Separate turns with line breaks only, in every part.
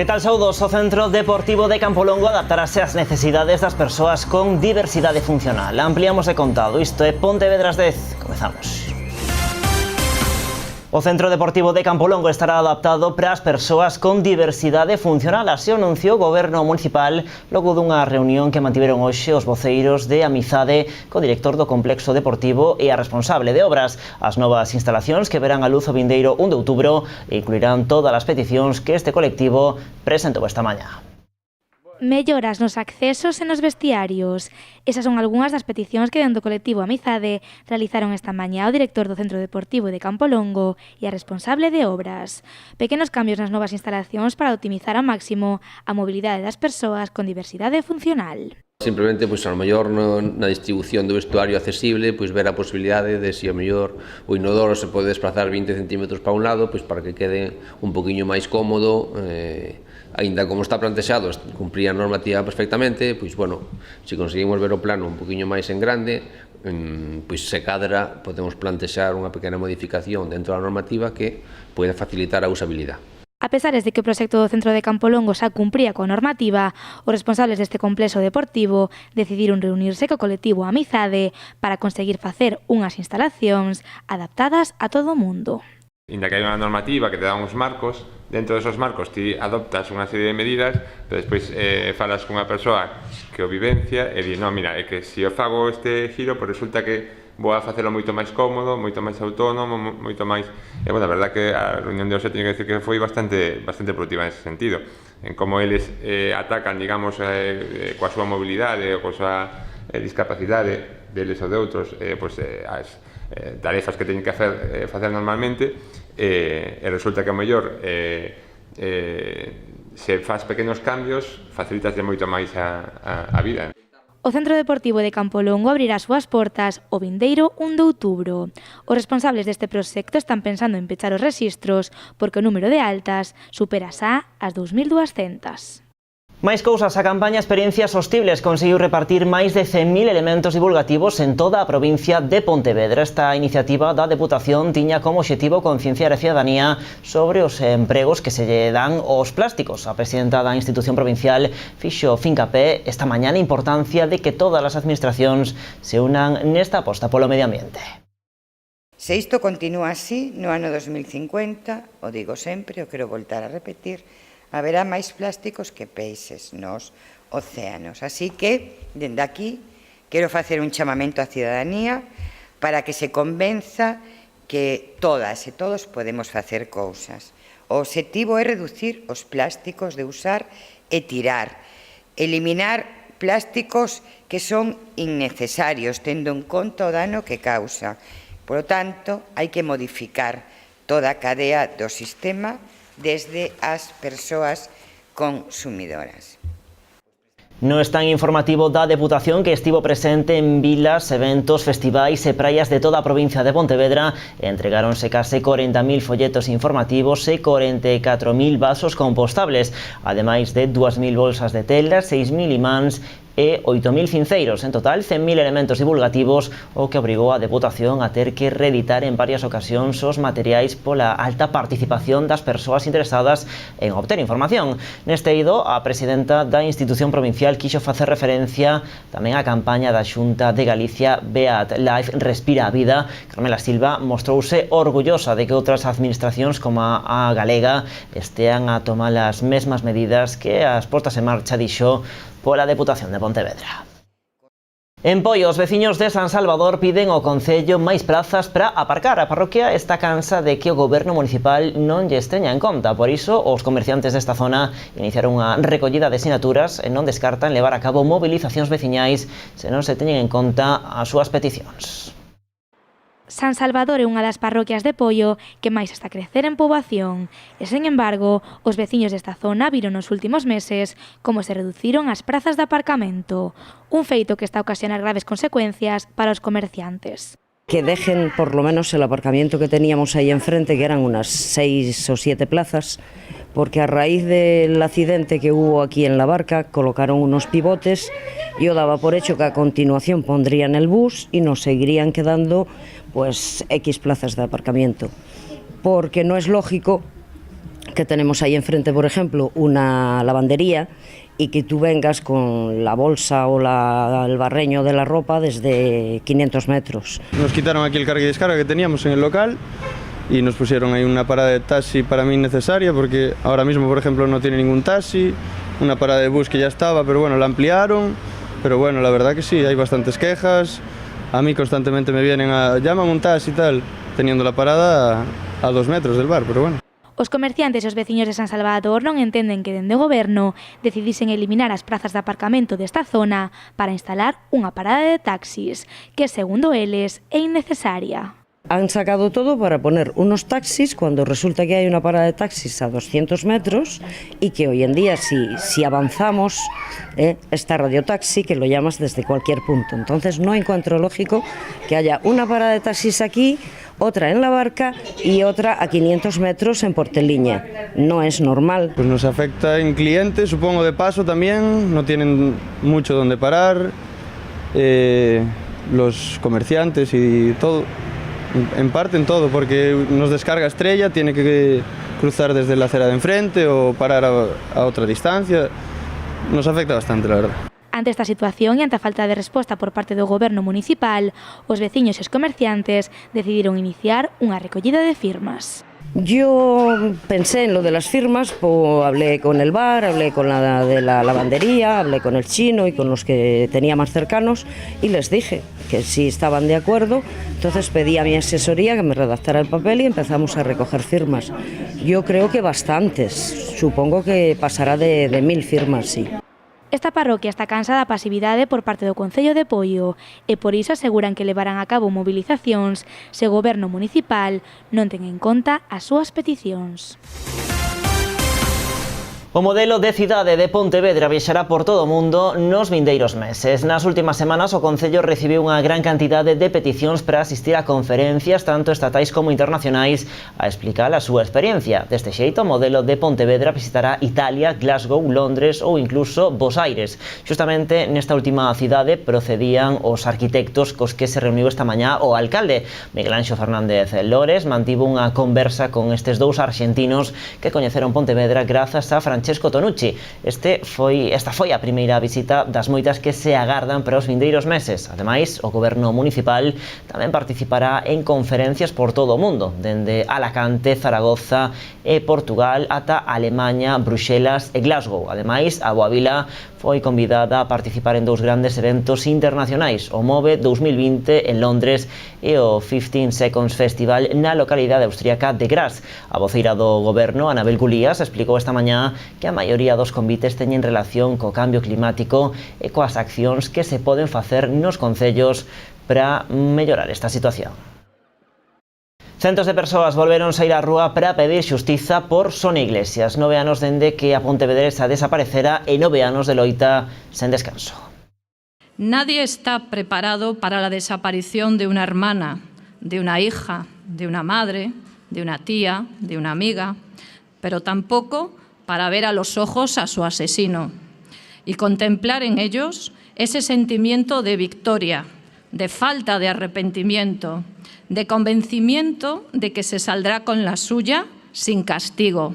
Que tal, saudos? O Centro Deportivo de Campolongo adaptarase ás necesidades das persoas con diversidade funcional. Ampliamos de contado, isto é Pontevedras 10. Comezamos. O Centro Deportivo de Campolongo estará adaptado para as persoas con diversidade funcional, así o anunciou o Goberno Municipal logo dunha reunión que mantiveron hoxe os voceiros de Amizade co director do Complexo Deportivo e a responsable de obras. As novas instalacións que verán a luz o vindeiro 1 de outubro incluirán todas as peticións que este colectivo presentou esta mañá.
Melloras nos accesos e nos vestiarios. Esas son algunhas das peticións que dentro do colectivo Amizade realizaron esta mañá o director do Centro Deportivo de Campolongo e a responsable de obras. Pequenos cambios nas novas instalacións para optimizar ao máximo a mobilidade das persoas con diversidade funcional.
Simplemente, pois, ao mellor na distribución do vestuario accesible, pois ver a posibilidade de se ao mellor o inodoro se pode desplazar 20 centímetros para un lado, pois para que quede un poquinho máis cómodo, aínda como está plantexado, cumpría a normativa perfectamente, pois, bueno, se conseguimos ver o plano un poquinho máis en grande, pois se cadra podemos plantexar unha pequena modificación dentro da normativa que pode facilitar a usabilidade.
A pesar de que o proxecto do Centro de Campolongo xa cumpría coa normativa, os responsables deste complexo deportivo decidiron reunirse co colectivo Amizade para conseguir facer unhas instalacións adaptadas a todo o mundo.
Inda que hai unha normativa que te dá uns marcos, dentro desos marcos ti adoptas unha serie de medidas, pero despois falas cunha persoa que o vivencia e di, no, mira, é que se eu fago este giro, pois resulta que vou a facelo moito máis cómodo, moito máis autónomo, moito máis... E, bueno, a verdad que a reunión de hoxe teño que decir que foi bastante productiva nese sentido, en como eles atacan, digamos, coa súa mobilidade ou coa súa discapacidade deles ou de outros, as tarefas que teñen que facer normalmente, e resulta que, ao mellor, se faz pequenos cambios, facilitas moito máis a vida.
O Centro Deportivo de Campolongo abrirá as súas portas o vindeiro 1 de outubro. Os responsables deste proxecto están pensando en pechar os rexistros porque o número de altas supera xa as 2.200.
Máis cousas, a campaña Experiencias Sostibles conseguiu repartir máis de 100.000 elementos divulgativos en toda a provincia de Pontevedra. Esta iniciativa da Deputación tiña como obxectivo concienciar a cidadanía sobre os empregos que se lle dan aos plásticos. A presidenta da institución provincial fixo fincapé esta mañá na importancia de que todas as administracións se unan nesta aposta polo medio ambiente.
Se isto continúa así, no ano 2050, o digo sempre, o quero voltar a repetir, haberá máis plásticos que peixes nos océanos. Así que, dende aquí, quero facer un chamamento á cidadanía para que se convenza que todas e todos podemos facer cousas. O obxectivo é reducir os plásticos de usar e tirar, eliminar plásticos que son innecesarios, tendo en conta o dano que causa. Por lo tanto, hai que modificar toda a cadea do sistema desde as persoas consumidoras.
No stand informativo da Deputación que estivo presente en vilas, eventos, festivais e praias de toda a provincia de Pontevedra, entregáronse case 40.000 folletos informativos e 44.000 vasos compostables, ademais de 2.000 bolsas de tela, 6.000 imáns e 8.000 cinceiros, en total 100.000 elementos divulgativos, o que obrigou a Deputación a ter que reeditar en varias ocasións os materiais pola alta participación das persoas interesadas en obter información. Neste eido, a presidenta da institución provincial quixo facer referencia tamén á campaña da Xunta de Galicia Beat Life Respira a Vida. Carmela Silva mostrouse orgullosa de que outras administracións como a galega estean a tomar as mesmas medidas que as postas en marcha dixo pola Deputación de Pontevedra. En Poio, os veciños de San Salvador piden ao Concello máis prazas para aparcar. A parroquia está cansa de que o Goberno Municipal non lles teña en conta. Por iso, os comerciantes desta zona iniciaron unha recollida de sinaturas e non descartan levar a cabo movilizacións veciñais se non se teñen en conta as súas peticións.
San Salvador é unha das parroquias de Poio que máis está a crecer en poboación e, sen embargo, os veciños desta zona viron nos últimos meses como se reduciron as prazas de aparcamento, un feito que está a ocasionar graves consecuencias para os comerciantes.
Que dejen por lo menos el aparcamiento que teníamos ahí enfrente, que eran unas 6 o 7 plazas, porque a raíz del accidente que hubo aquí en la barca colocaron unos pivotes. Yo daba por hecho que a continuación pondrían el bus y nos seguirían quedando pues X plazas de aparcamiento, porque no es lógico que tenemos ahí enfrente, por ejemplo, una lavandería, y que tú vengas con la bolsa o el barreño de la ropa desde 500 metros.
Nos quitaron aquí el carga y descarga que teníamos en el local y nos pusieron ahí una parada de taxi para mí innecesaria, porque ahora mismo, por ejemplo, no tiene ningún taxi, una parada de bus que ya estaba, pero bueno, la ampliaron, pero bueno, la verdad que sí, hay bastantes quejas, a mí constantemente me vienen llaman un taxi y tal, teniendo la parada a 2 metros del bar, pero bueno.
Os comerciantes e os veciños de San Salvador non entenden que dende o goberno decidisen eliminar as prazas de aparcamento desta zona para instalar unha parada de taxis, que, segundo eles, é innecesaria.
Han sacado todo para poner unos taxis cuando resulta que hay una parada de taxis a 200 metros y que hoy en día si avanzamos está radiotaxi que lo llamas desde cualquier punto. Entonces no encuentro lógico que haya una parada de taxis aquí, otra en la Barca y otra a 500 metros en Porteliña. No es normal.
Pues nos afecta en clientes, supongo de paso también, no tienen mucho donde parar, los comerciantes y todo. En parte en todo, porque nos descarga Estrella, tiene que cruzar desde la acera de enfrente o parar a otra distancia. Nos afecta bastante, la verdad.
Ante esta situación e ante a falta de resposta por parte do goberno municipal, os veciños e os comerciantes decidiron iniciar unha recollida de firmas.
Yo pensé en lo de las firmas, hablé con el bar, hablé con la de la lavandería, hablé con el chino y con los que tenía más cercanos y les dije que si estaban de acuerdo, entonces pedí a mi asesoría que me redactara el papel y empezamos a recoger firmas. Yo creo que bastantes, supongo que pasará de 1000 firmas, sí.
Esta parroquia está cansada da pasividade por parte do Concello de Poio e por iso aseguran que levarán a cabo movilizacións se o goberno municipal non ten en conta as súas peticións.
O modelo de cidade de Pontevedra viaxará por todo o mundo nos vindeiros meses. Nas últimas semanas o Concello recibiu unha gran cantidade de peticións para asistir a conferencias tanto estatais como internacionais a explicar a súa experiencia. Deste xeito, o modelo de Pontevedra visitará Italia, Glasgow, Londres ou incluso Bos Aires. Xustamente nesta última cidade procedían os arquitectos cos que se reuniu esta mañá o alcalde. Miguel Anxo Fernández Lores mantivo unha conversa con estes dous arxentinos que coñeceron Pontevedra grazas a Francesco Tonucci. Esta foi a primeira visita das moitas que se agardan para os vindeiros meses. Ademais, o goberno municipal tamén participará en conferencias por todo o mundo, dende Alacante, Zaragoza e Portugal ata Alemanha, Bruxelas e Glasgow. Ademais, a Boavila foi convidada a participar en dous grandes eventos internacionais, o MOVE 2020 en Londres e o 15 Seconds Festival na localidade austríaca de Graz. A voceira do goberno, Anabel Gulías, explicou esta mañá que a maioría dos convites teñen relación co cambio climático e coas accións que se poden facer nos concellos para mellorar esta situación. Centos de persoas volveron saír á rúa para pedir xustiza por Sonia Iglesias. 9 anos dende que a pontevedresa desaparecera e 9 anos de loita sen descanso.
Nadie está preparado para la desaparición de una hermana, de una hija, de una madre, de una tía, de una amiga, pero tampoco para ver a los ojos a su asesino y contemplar en ellos ese sentimiento de victoria, de falta de arrepentimiento, de convencimiento de que se saldrá con la suya sin castigo.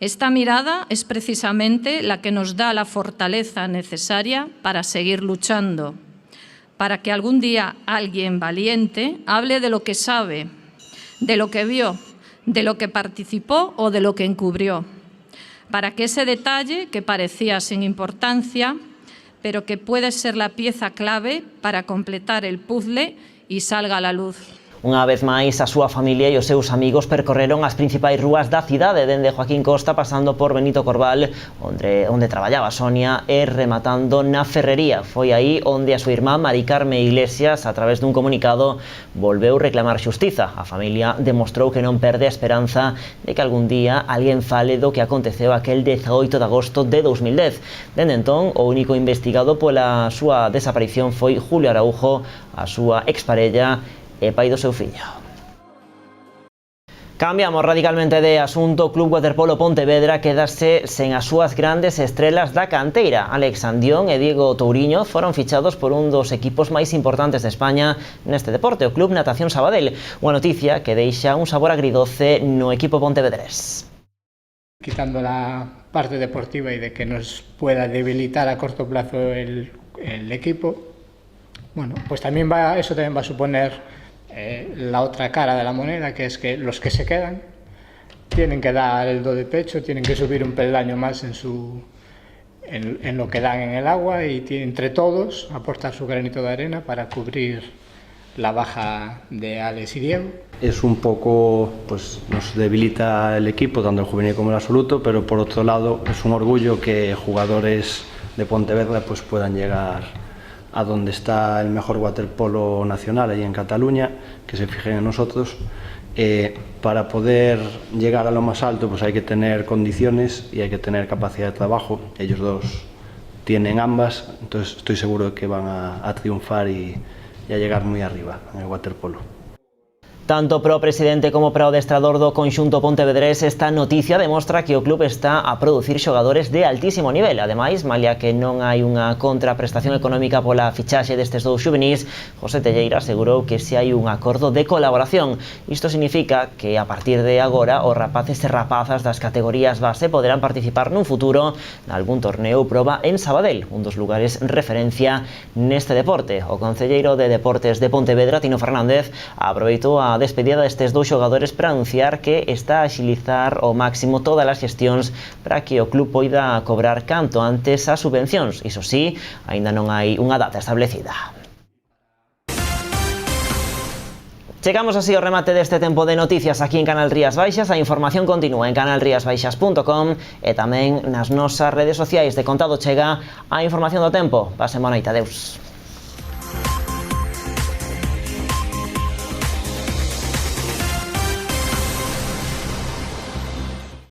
Esta mirada es precisamente la que nos da la fortaleza necesaria para seguir luchando, para que algún día alguien valiente hable de lo que sabe, de lo que vio, de lo que participó o de lo que encubrió, para que ese detalle que parecía sin importancia, pero que puede ser la pieza clave para completar el puzzle y salga a la luz.
Unha vez máis, a súa familia e os seus amigos percorreron as principais rúas da cidade, dende Joaquín Costa pasando por Benito Corval, onde traballaba Sonia, e rematando na Ferrería. Foi aí onde a súa irmá Mari Carme Iglesias, a través dun comunicado, volveu reclamar xustiza. A familia demostrou que non perde a esperanza de que algún día alguén fale do que aconteceu aquel 18 de agosto de 2010. Dende entón, o único investigado pola súa desaparición foi Julio Araujo, a súa exparella e pai do seu fillo. Cambiamos radicalmente de asunto. O Club Waterpolo Pontevedra quedase sen as súas grandes estrelas da canteira. Alex Andión e Diego Touriño foron fichados por un dos equipos máis importantes de España neste deporte, o Club Natación Sabadell. Unha noticia que deixa un sabor agridoce no equipo pontevedrés.
Quitando la parte deportiva y de que nos pueda debilitar a corto plazo el equipo, bueno, pues también eso también va a suponer la otra cara de la moneda, que es que los que se quedan tienen que dar el do de pecho, tienen que subir un peldaño más en lo que dan en el agua y entre todos aportar su granito de arena para cubrir la baja de Alex y Diego.
Es un poco, pues nos debilita el equipo, tanto el juvenil como el absoluto, pero por otro lado es un orgullo que jugadores de Pontevedra pues puedan llegar a donde está el mejor waterpolo nacional, allí en Cataluña, que se fijen en nosotros. Para poder llegar a lo más alto pues hay que tener condiciones y hay que tener capacidad de trabajo. Ellos dos tienen ambas, entonces estoy seguro de que van a triunfar y a llegar muy arriba en el waterpolo.
Tanto para o presidente como para o adestrador do conxunto pontevedrés, esta noticia demostra que o club está a producir xogadores de altísimo nivel. Ademais, malia que non hai unha contraprestación económica pola fichaxe destes dous xuvenís, José Telleira asegurou que se hai un acordo de colaboración. Isto significa que a partir de agora os rapaces e rapazas das categorías base poderán participar nun futuro nalgún torneo ou proba en Sabadell, un dos lugares referencia neste deporte. O concelleiro de Deportes de Pontevedra, Tino Fernández, aproveitou a despedida destes dous xogadores para anunciar que está a axilizar ao máximo todas as xestións para que o club poida cobrar canto antes as subvencións. Iso sí, aínda non hai unha data establecida. Chegamos así ao remate deste tempo de noticias aquí en Canal Rías Baixas. A información continúa en canalriasbaixas.com e tamén nas nosas redes sociais. De contado chega a información do tempo. Pasen boa noite, adeus.